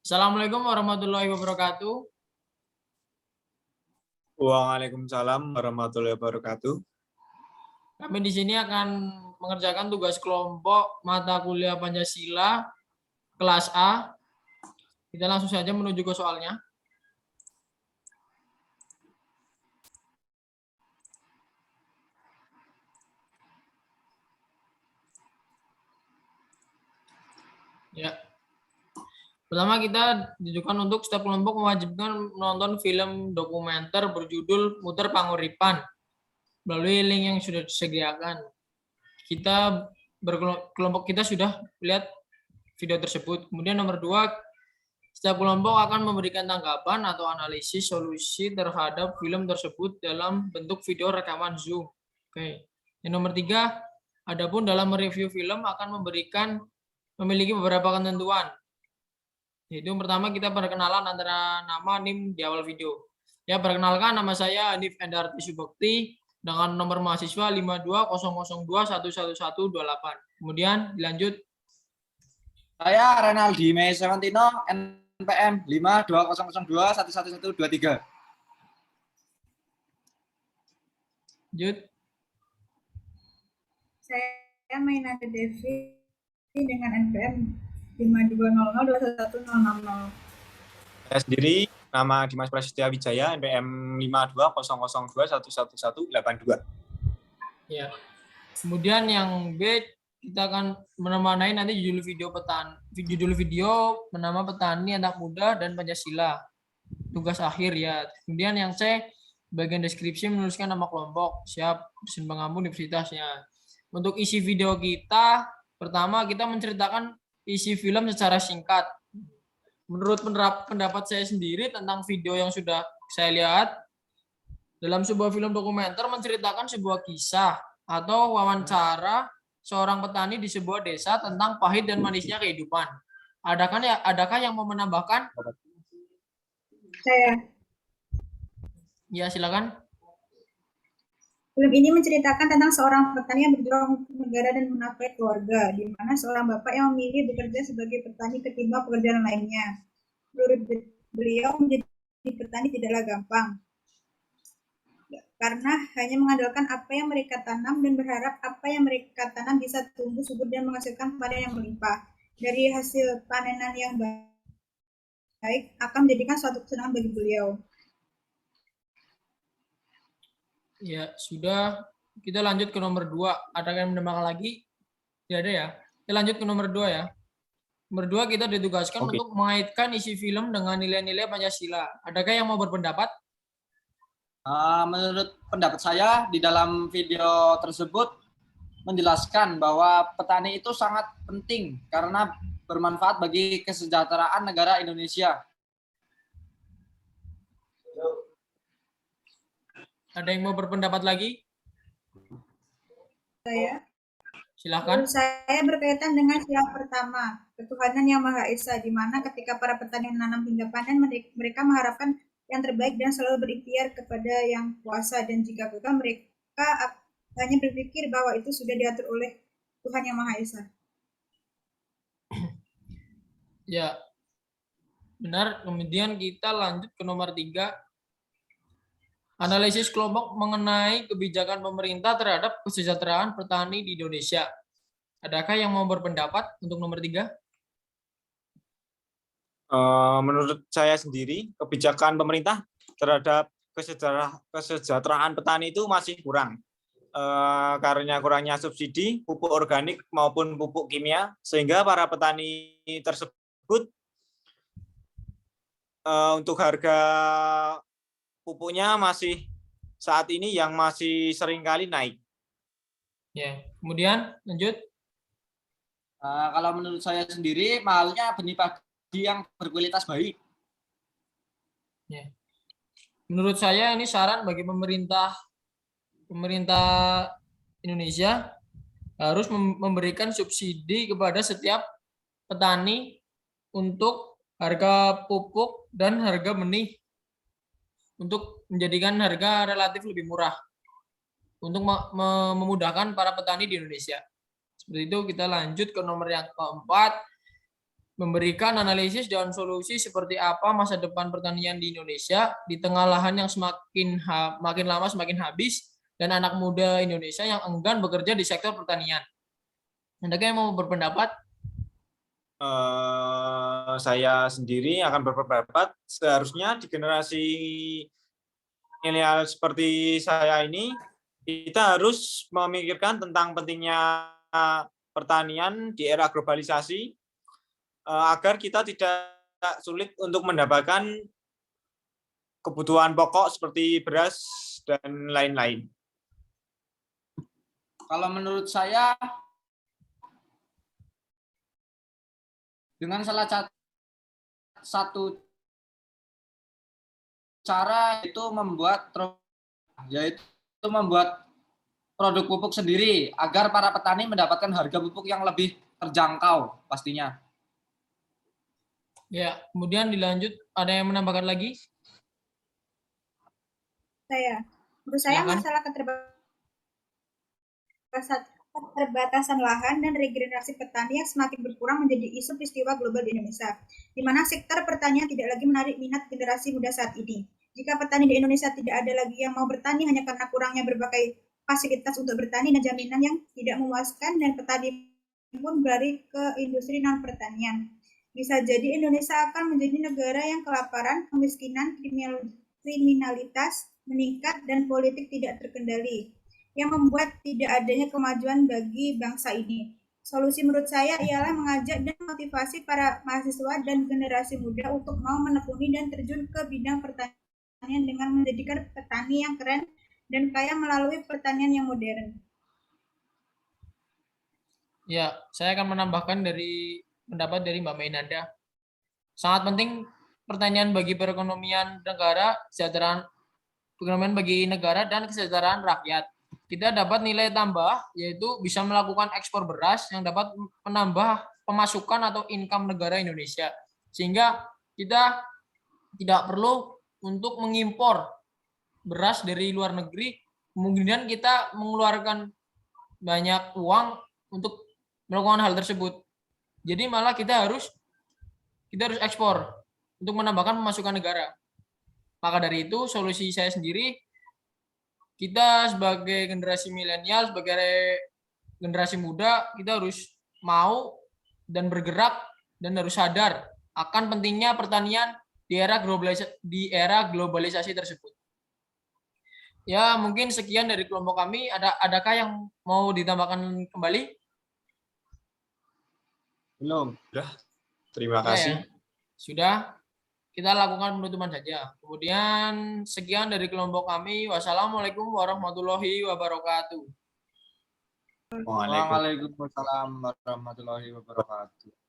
Assalamualaikum warahmatullahi wabarakatuh. Waalaikumsalam warahmatullahi wabarakatuh. Kami di sini akan mengerjakan tugas kelompok mata kuliah Pancasila kelas A. Kita langsung saja menuju ke soalnya. Ya. Pertama kita ditujukan untuk setiap kelompok mewajibkan menonton film dokumenter berjudul Muter Panguripan melalui link yang sudah disediakan. Kelompok kita sudah lihat video tersebut. Kemudian nomor 2, setiap kelompok akan memberikan tanggapan atau analisis solusi terhadap film tersebut dalam bentuk video rekaman Zoom. Oke. Yang nomor 3, adapun dalam mereview film akan memiliki beberapa ketentuan. Yaitu yang pertama kita perkenalan antara nama NIM di awal video. Ya, perkenalkan nama saya Hanif Endarti Subakti dengan nomor mahasiswa 5200211128. Kemudian dilanjut. Saya Renaldi Mei Seventino, NPM 5200211123. Lanjut. Saya Mainata Devi dengan NPM 5200211060. Saya sendiri nama Dimas Prasetya Wijaya, NPM 5200211182. Ya. Kemudian yang B, kita akan menemani nanti judul video bernama Petani Anak Muda dan Pancasila. Tugas akhir ya. Kemudian yang C, bagian deskripsi menuliskan nama kelompok, siap, dosen pengampu universitasnya. Untuk isi video kita, pertama kita menceritakan isi film secara singkat. Menurut pendapat saya sendiri tentang video yang sudah saya lihat, dalam sebuah film dokumenter menceritakan sebuah kisah atau wawancara seorang petani di sebuah desa tentang pahit dan manisnya kehidupan. Adakah yang mau menambahkan? Saya. Ya, silakan. Film ini menceritakan tentang seorang petani yang berjuang untuk negara dan menafkahi keluarga, di mana seorang bapak yang memilih bekerja sebagai petani ketimbang pekerjaan lainnya. Menurut beliau, menjadi petani tidaklah gampang, karena hanya mengandalkan apa yang mereka tanam dan berharap apa yang mereka tanam bisa tumbuh subur dan menghasilkan panen yang melimpah. Dari hasil panenan yang baik akan menjadikan suatu kesenangan bagi beliau. Ya, sudah. Kita lanjut ke nomor 2. Ada yang menambahkan lagi? Tidak ada ya? Kita lanjut ke nomor 2 ya. Nomor 2 kita ditugaskan untuk mengaitkan isi film dengan nilai-nilai Pancasila. Adakah yang mau berpendapat? Menurut pendapat saya, di dalam video tersebut menjelaskan bahwa petani itu sangat penting karena bermanfaat bagi kesejahteraan negara Indonesia. Ada yang mau berpendapat lagi? Saya. Silakan. Menurut saya berkaitan dengan sila pertama, ketuhanan yang Maha Esa, di mana ketika para petani menanam hingga panen, mereka mengharapkan yang terbaik dan selalu berikhtiar kepada Yang Kuasa, dan jika gagal mereka hanya berpikir bahwa itu sudah diatur oleh Tuhan yang Maha Esa. Ya, benar. Kemudian kita lanjut ke nomor 3. Analisis kelompok mengenai kebijakan pemerintah terhadap kesejahteraan petani di Indonesia. Adakah yang mau berpendapat untuk nomor 3? Menurut saya sendiri, kebijakan pemerintah terhadap kesejahteraan petani itu masih kurang. Karena kurangnya subsidi pupuk organik maupun pupuk kimia, sehingga para petani tersebut untuk harga pupuknya masih saat ini yang masih seringkali naik. Ya, kemudian lanjut. Kalau menurut saya sendiri, mahalnya benih padi yang berkualitas baik. Ya. Menurut saya ini saran bagi pemerintah Indonesia harus memberikan subsidi kepada setiap petani untuk harga pupuk dan harga benih, untuk menjadikan harga relatif lebih murah untuk memudahkan para petani di Indonesia. Seperti itu. Kita lanjut ke nomor yang keempat. memberikan analisis dan solusi seperti apa masa depan pertanian di Indonesia di tengah lahan yang makin lama semakin habis dan anak muda Indonesia yang enggan bekerja di sektor pertanian. Adakah yang mau berpendapat? Saya sendiri akan berpendapat seharusnya di generasi milenial seperti saya ini kita harus memikirkan tentang pentingnya pertanian di era globalisasi agar kita tidak sulit untuk mendapatkan kebutuhan pokok seperti beras dan lain-lain. Kalau menurut saya, dengan salah satu cara itu membuat produk pupuk sendiri agar para petani mendapatkan harga pupuk yang lebih terjangkau pastinya. Ya, kemudian dilanjut, ada yang menambahkan lagi? Menurut saya Silakan. masalah keterbatasan lahan dan regenerasi petani yang semakin berkurang menjadi isu peristiwa global di Indonesia, di mana sektor pertanian tidak lagi menarik minat generasi muda saat ini. Jika petani di Indonesia tidak ada lagi yang mau bertani hanya karena kurangnya berbagai fasilitas untuk bertani dan jaminan yang tidak memuaskan, dan petani pun berlari ke industri non pertanian. Bisa jadi Indonesia akan menjadi negara yang kelaparan, kemiskinan, kriminalitas meningkat, dan politik tidak terkendali, yang membuat tidak adanya kemajuan bagi bangsa ini. Solusi menurut saya ialah mengajak dan motivasi para mahasiswa dan generasi muda untuk mau menekuni dan terjun ke bidang pertanian dengan menjadikan petani yang keren dan kaya melalui pertanian yang modern. Ya, saya akan menambahkan dari pendapat dari Mbak Mainanda. Sangat penting pertanian bagi perekonomian negara, kesejahteraan perekonomian bagi negara dan kesejahteraan rakyat. Kita dapat nilai tambah, yaitu bisa melakukan ekspor beras yang dapat menambah pemasukan atau income negara Indonesia. Sehingga kita tidak perlu untuk mengimpor beras dari luar negeri, kemungkinan kita mengeluarkan banyak uang untuk melakukan hal tersebut. Jadi malah kita harus ekspor untuk menambahkan pemasukan negara. Maka dari itu solusi saya sendiri, kita sebagai generasi milenial, sebagai generasi muda, kita harus mau dan bergerak dan harus sadar akan pentingnya pertanian di era globalisasi tersebut. Ya, mungkin sekian dari kelompok kami. Adakah yang mau ditambahkan kembali? Belum. Sudah. Terima Ya, kasih. Sudah. Kita lakukan penutupan saja. Kemudian sekian dari kelompok kami. Wassalamualaikum warahmatullahi wabarakatuh. Waalaikumsalam. Waalaikumsalam warahmatullahi wabarakatuh.